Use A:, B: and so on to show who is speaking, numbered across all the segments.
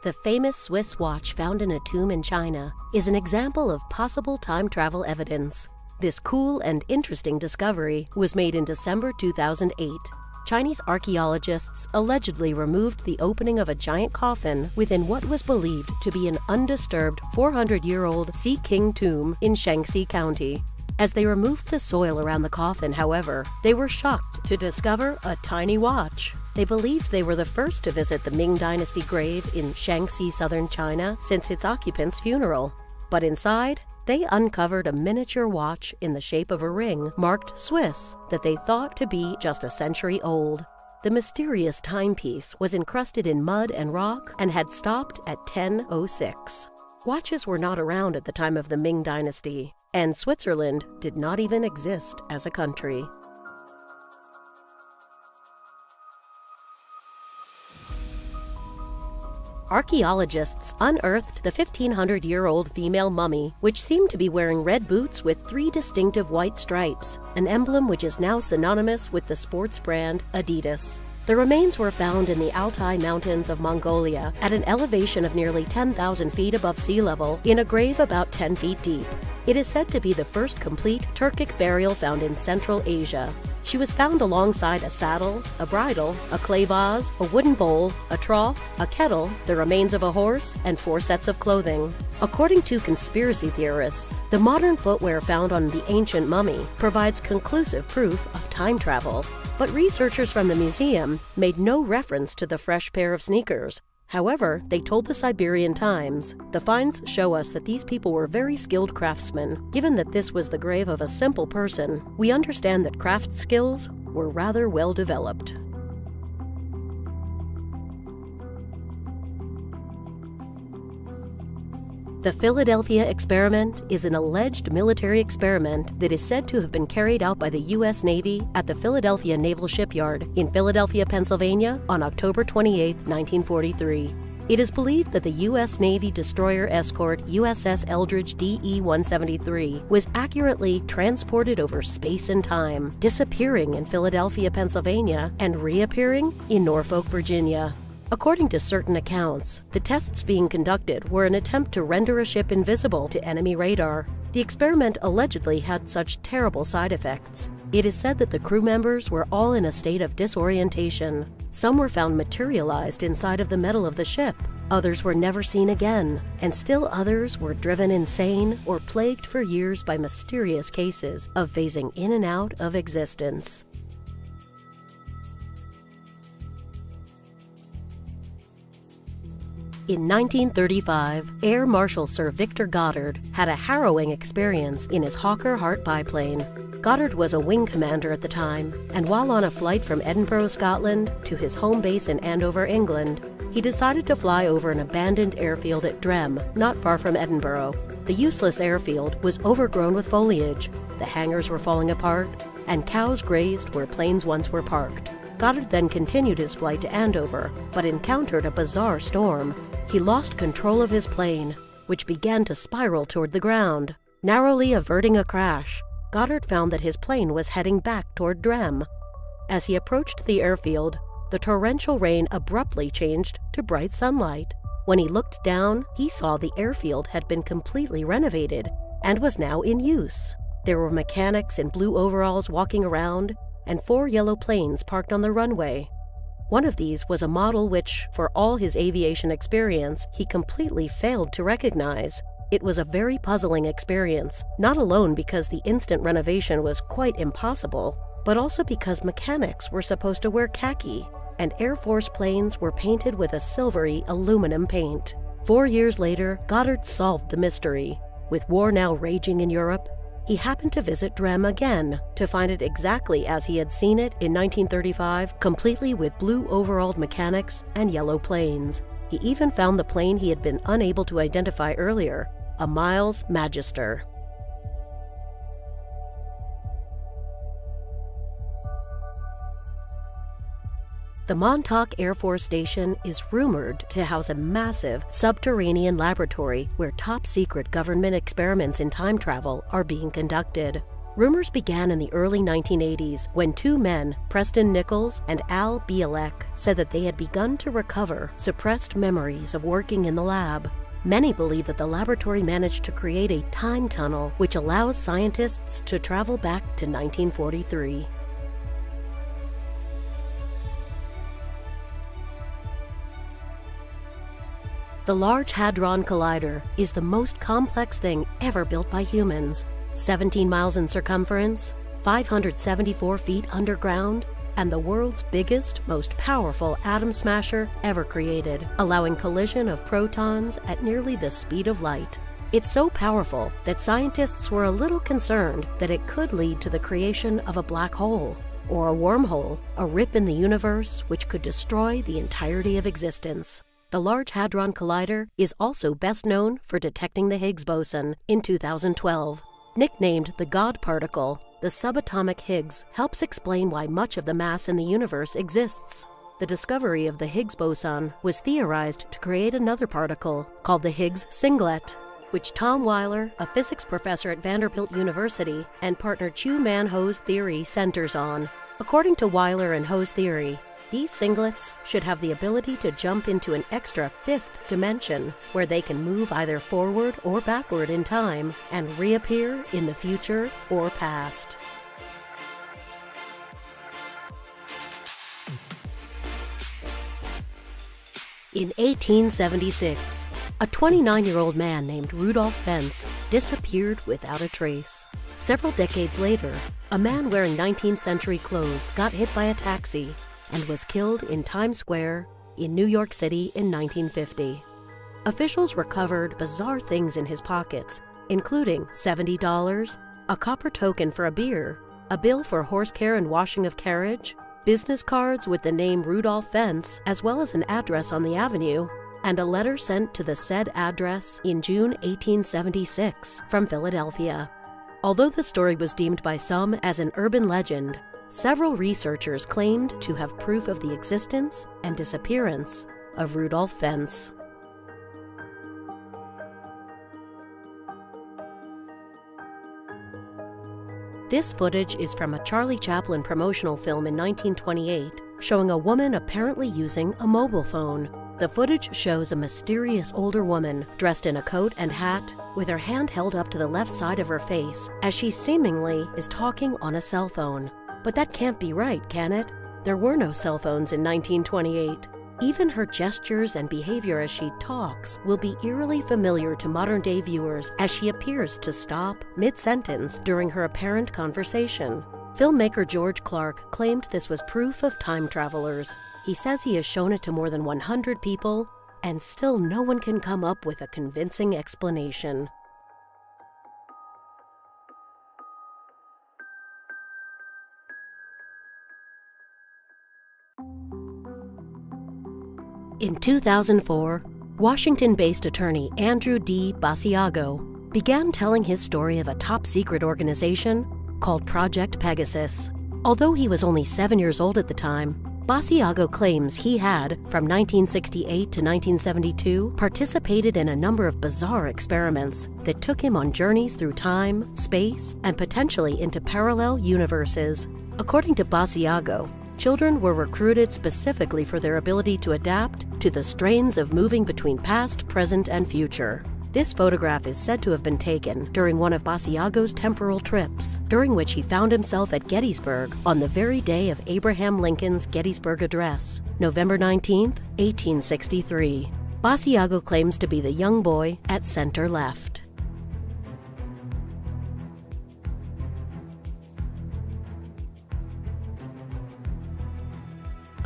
A: The famous Swiss watch found in a tomb in China is an example of possible time travel evidence. This cool and interesting discovery was made in December 2008. Chinese archaeologists allegedly removed the opening of a giant coffin within what was believed to be an undisturbed 400-year-old Sea King tomb in Shaanxi County. As they removed the soil around the coffin, however, they were shocked to discover a tiny watch. They believed they were the first to visit the Ming Dynasty grave in Shaanxi, southern China, since its occupant's funeral. But inside, they uncovered a miniature watch in the shape of a ring marked Swiss that they thought to be just a century old. The mysterious timepiece was encrusted in mud and rock and had stopped at 10:06. Watches were not around at the time of the Ming Dynasty, and Switzerland did not even exist as a country. Archaeologists unearthed the 1,500-year-old female mummy, which seemed to be wearing red boots with 3 distinctive white stripes, an emblem which is now synonymous with the sports brand Adidas. The remains were found in the Altai Mountains of Mongolia at an elevation of nearly 10,000 feet above sea level in a grave about 10 feet deep. It is said to be the first complete Turkic burial found in Central Asia. She was found alongside a saddle, a bridle, a clay vase, a wooden bowl, a trough, a kettle, the remains of a horse, and 4 sets of clothing. According to conspiracy theorists, the modern footwear found on the ancient mummy provides conclusive proof of time travel. But researchers from the museum made no reference to the fresh pair of sneakers. However, they told the Siberian Times, "The finds show us that these people were very skilled craftsmen. Given that this was the grave of a simple person, we understand that craft skills were rather well developed." The Philadelphia experiment is an alleged military experiment that is said to have been carried out by the U.S. Navy at the Philadelphia Naval Shipyard in Philadelphia, Pennsylvania on October 28, 1943. It is believed that the U.S. Navy destroyer escort USS Eldridge DE-173 was accurately transported over space and time, disappearing in Philadelphia, Pennsylvania, and reappearing in Norfolk, Virginia. According to certain accounts, the tests being conducted were an attempt to render a ship invisible to enemy radar. The experiment allegedly had such terrible side effects. It is said that the crew members were all in a state of disorientation. Some were found materialized inside of the metal of the ship. Others were never seen again, and still others were driven insane or plagued for years by mysterious cases of phasing in and out of existence. In 1935, Air Marshal Sir Victor Goddard had a harrowing experience in his Hawker Hart biplane. Goddard was a wing commander at the time, and while on a flight from Edinburgh, Scotland, to his home base in Andover, England, he decided to fly over an abandoned airfield at Drem, not far from Edinburgh. The useless airfield was overgrown with foliage, the hangars were falling apart, and cows grazed where planes once were parked. Goddard then continued his flight to Andover, but encountered a bizarre storm. He lost control of his plane, which began to spiral toward the ground. Narrowly averting a crash, Goddard found that his plane was heading back toward Drem. As he approached the airfield, the torrential rain abruptly changed to bright sunlight. When he looked down, he saw the airfield had been completely renovated and was now in use. There were mechanics in blue overalls walking around, and 4 yellow planes parked on the runway. One of these was a model which, for all his aviation experience, he completely failed to recognize. It was a very puzzling experience, not alone because the instant renovation was quite impossible, but also because mechanics were supposed to wear khaki, and Air Force planes were painted with a silvery aluminum paint. 4 years later, Goddard solved the mystery. With war now raging in Europe, he happened to visit Drem again to find it exactly as he had seen it in 1935, completely with blue overalled mechanics and yellow planes. He even found the plane he had been unable to identify earlier, a Miles Magister. The Montauk Air Force Station is rumored to house a massive subterranean laboratory where top-secret government experiments in time travel are being conducted. Rumors began in the early 1980s when two men, Preston Nichols and Al Bielek, said that they had begun to recover suppressed memories of working in the lab. Many believe that the laboratory managed to create a time tunnel which allows scientists to travel back to 1943. The Large Hadron Collider is the most complex thing ever built by humans. 17 miles in circumference, 574 feet underground, and the world's biggest, most powerful atom smasher ever created, allowing collision of protons at nearly the speed of light. It's so powerful that scientists were a little concerned that it could lead to the creation of a black hole, or a wormhole, a rip in the universe which could destroy the entirety of existence. The Large Hadron Collider is also best known for detecting the Higgs boson in 2012. Nicknamed the God particle, the subatomic Higgs helps explain why much of the mass in the universe exists. The discovery of the Higgs boson was theorized to create another particle called the Higgs singlet, which Tom Weiler, a physics professor at Vanderbilt University, and partner Chu-Man-Ho's theory centers on. According to Weiler and Ho's theory, these singlets should have the ability to jump into an extra fifth dimension where they can move either forward or backward in time and reappear in the future or past. In 1876, a 29-year-old man named Rudolph Fentz disappeared without a trace. Several decades later, a man wearing 19th century clothes got hit by a taxi and was killed in Times Square in New York City in 1950. Officials recovered bizarre things in his pockets, including $70, a copper token for a beer, a bill for horse care and washing of carriage, business cards with the name Rudolph Fentz, as well as an address on the avenue, and a letter sent to the said address in June 1876 from Philadelphia. Although the story was deemed by some as an urban legend, several researchers claimed to have proof of the existence and disappearance of Rudolph Fentz. This footage is from a Charlie Chaplin promotional film in 1928, showing a woman apparently using a mobile phone. The footage shows a mysterious older woman dressed in a coat and hat, with her hand held up to the left side of her face, as she seemingly is talking on a cell phone. But that can't be right, can it? There were no cell phones in 1928. Even her gestures and behavior as she talks will be eerily familiar to modern-day viewers as she appears to stop mid-sentence during her apparent conversation. Filmmaker George Clark claimed this was proof of time travelers. He says he has shown it to more than 100 people, and still no one can come up with a convincing explanation. In 2004, Washington-based attorney Andrew D. Basiago began telling his story of a top-secret organization called Project Pegasus. Although he was only 7 years old at the time, Basiago claims he had, from 1968 to 1972, participated in a number of bizarre experiments that took him on journeys through time, space, and potentially into parallel universes. According to Basiago, children were recruited specifically for their ability to adapt to the strains of moving between past, present, and future. This photograph is said to have been taken during one of Basiago's temporal trips, during which he found himself at Gettysburg on the very day of Abraham Lincoln's Gettysburg Address, November 19, 1863. Basiago claims to be the young boy at center left.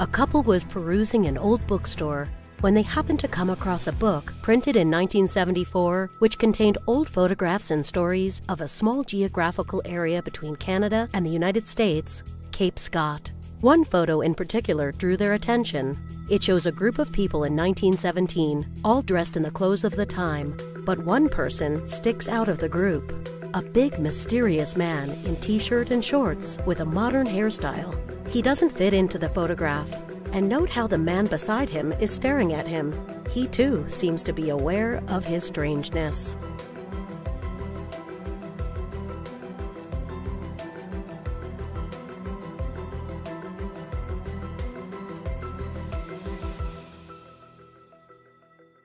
A: A couple was perusing an old bookstore when they happened to come across a book printed in 1974 which contained old photographs and stories of a small geographical area between Canada and the United States, Cape Scott. One photo in particular drew their attention. It shows a group of people in 1917, all dressed in the clothes of the time, but one person sticks out of the group. A big, mysterious man in t-shirt and shorts with a modern hairstyle. He doesn't fit into the photograph. And note how the man beside him is staring at him. He too seems to be aware of his strangeness.